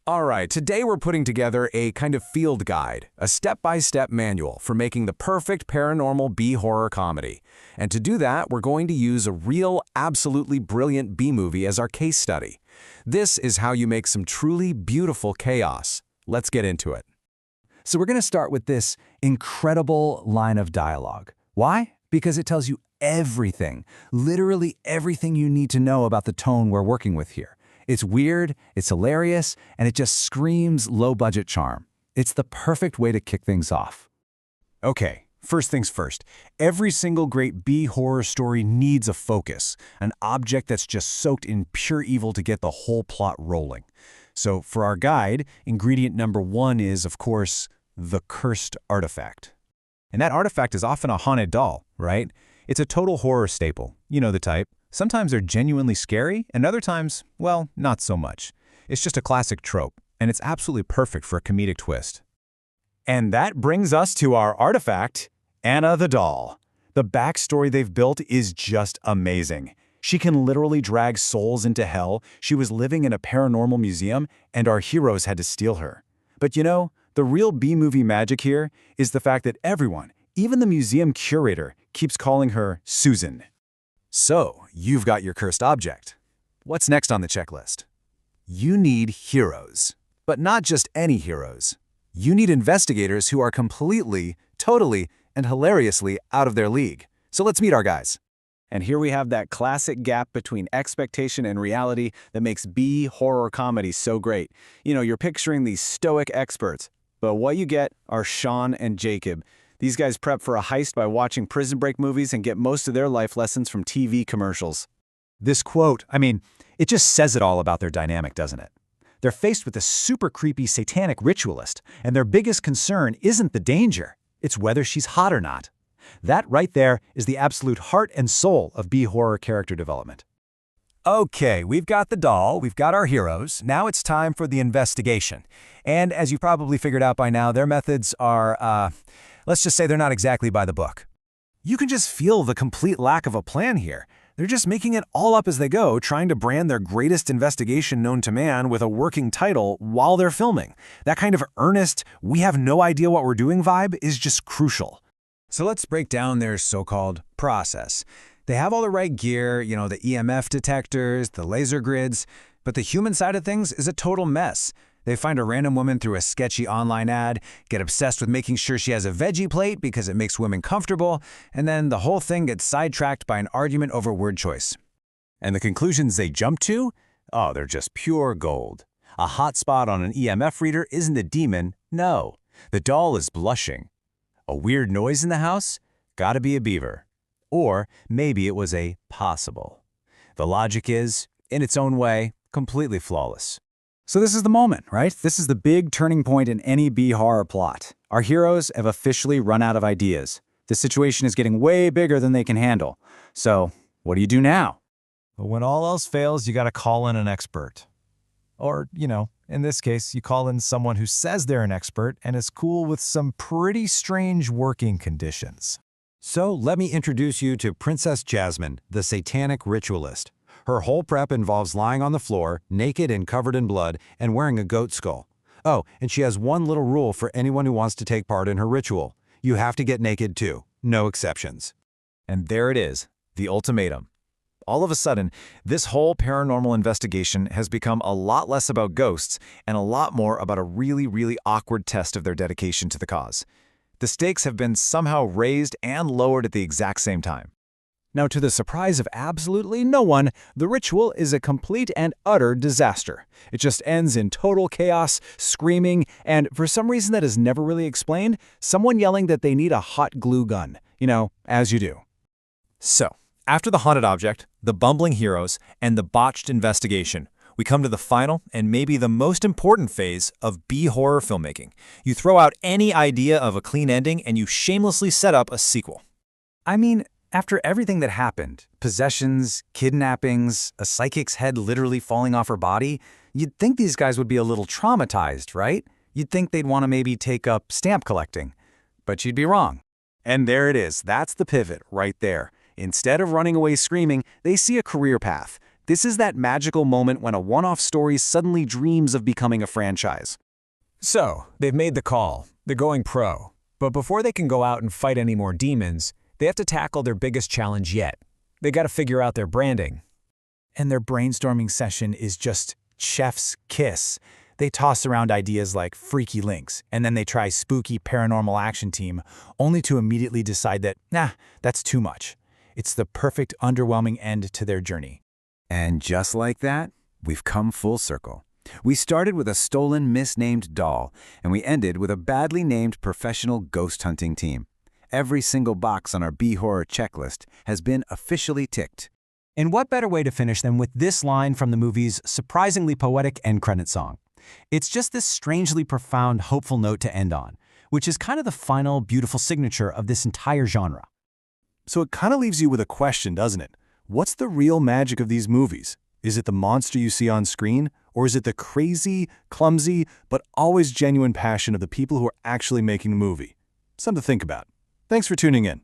All right, today we're putting together a kind of field guide, a step-by-step manual for making the perfect paranormal B-horror comedy. And to do that, we're going to use a real, absolutely brilliant B-movie as our case study. This is how you make some truly beautiful chaos. Let's get into it. So we're going to start with this incredible line of dialogue. Why? Because it tells you everything, literally everything you need to know about the tone we're working with here. It's weird, it's hilarious, and it just screams low-budget charm. It's the perfect way to kick things off. Okay, first things first. Every single great B-horror story needs a focus, an object that's just soaked in pure evil to get the whole plot rolling. So for our guide, ingredient number one is, of course, the cursed artifact. And that artifact is often a haunted doll, right? It's a total horror staple. You know the type. Sometimes they're genuinely scary, and other times, well, not so much. It's just a classic trope, and it's absolutely perfect for a comedic twist. And that brings us to our artifact, Anna the doll. The backstory they've built is just amazing. She can literally drag souls into hell. She was living in a paranormal museum, and our heroes had to steal her. But you know, the real B-movie magic here is the fact that everyone, even the museum curator, keeps calling her Susan. So, you've got your cursed object. What's next on the checklist? You need heroes. But not just any heroes. You need investigators who are completely, totally, and hilariously out of their league. So let's meet our guys. And here we have that classic gap between expectation and reality that makes B-horror comedy so great. You know, you're picturing these stoic experts, but what you get are Sean and Jacob. These guys prep for a heist by watching Prison Break movies and get most of their life lessons from TV commercials. This quote, it just says it all about their dynamic, doesn't it? They're faced with a super creepy satanic ritualist, and their biggest concern isn't the danger, it's whether she's hot or not. That right there is the absolute heart and soul of B-horror character development. Okay, we've got the doll, we've got our heroes. Now it's time for the investigation. And as you probably figured out by now, their methods are, let's just say they're not exactly by the book. You can just feel the complete lack of a plan here. They're just making it all up as they go, trying to brand their greatest investigation known to man with a working title while they're filming. That kind of earnest, we have no idea what we're doing vibe is just crucial. So let's break down their so-called process. They have all the right gear, the EMF detectors, the laser grids, but the human side of things is a total mess. They find a random woman through a sketchy online ad, get obsessed with making sure she has a veggie plate because it makes women comfortable, and then the whole thing gets sidetracked by an argument over word choice. And the conclusions they jump to? Oh, they're just pure gold. A hot spot on an EMF reader isn't a demon, no. The doll is blushing. A weird noise in the house? Gotta be a beaver. Or maybe it was a possible. The logic is, in its own way, completely flawless. So this is the moment, right? This is the big turning point in any B-horror plot. Our heroes have officially run out of ideas. The situation is getting way bigger than they can handle. So what do you do now? But when all else fails, you gotta call in an expert. Or, in this case, you call in someone who says they're an expert and is cool with some pretty strange working conditions. So let me introduce you to Princess Jasmine, the satanic ritualist. Her whole prep involves lying on the floor, naked and covered in blood, and wearing a goat skull. Oh, and she has one little rule for anyone who wants to take part in her ritual. You have to get naked too. No exceptions. And there it is, the ultimatum. All of a sudden, this whole paranormal investigation has become a lot less about ghosts and a lot more about a really, really awkward test of their dedication to the cause. The stakes have been somehow raised and lowered at the exact same time. Now, to the surprise of absolutely no one, the ritual is a complete and utter disaster. It just ends in total chaos, screaming, and for some reason that is never really explained, someone yelling that they need a hot glue gun. As you do. So, after the haunted object, the bumbling heroes, and the botched investigation, we come to the final and maybe the most important phase of B-horror filmmaking. You throw out any idea of a clean ending and you shamelessly set up a sequel. After everything that happened, possessions, kidnappings, a psychic's head literally falling off her body, you'd think these guys would be a little traumatized, right? You'd think they'd want to maybe take up stamp collecting. But you'd be wrong. And there it is. That's the pivot right there. Instead of running away screaming, they see a career path. This is that magical moment when a one-off story suddenly dreams of becoming a franchise. So, they've made the call. They're going pro. But before they can go out and fight any more demons, they have to tackle their biggest challenge yet. They got to figure out their branding. And their brainstorming session is just chef's kiss. They toss around ideas like freaky links, and then they try spooky paranormal action team, only to immediately decide that, nah, that's too much. It's the perfect underwhelming end to their journey. And just like that, we've come full circle. We started with a stolen, misnamed doll, and we ended with a badly named professional ghost hunting team. Every single box on our B-horror checklist has been officially ticked. And what better way to finish than with this line from the movie's surprisingly poetic end credit song? It's just this strangely profound, hopeful note to end on, which is kind of the final, beautiful signature of this entire genre. So it kind of leaves you with a question, doesn't it? What's the real magic of these movies? Is it the monster you see on screen? Or is it the crazy, clumsy, but always genuine passion of the people who are actually making the movie? Something to think about. Thanks for tuning in.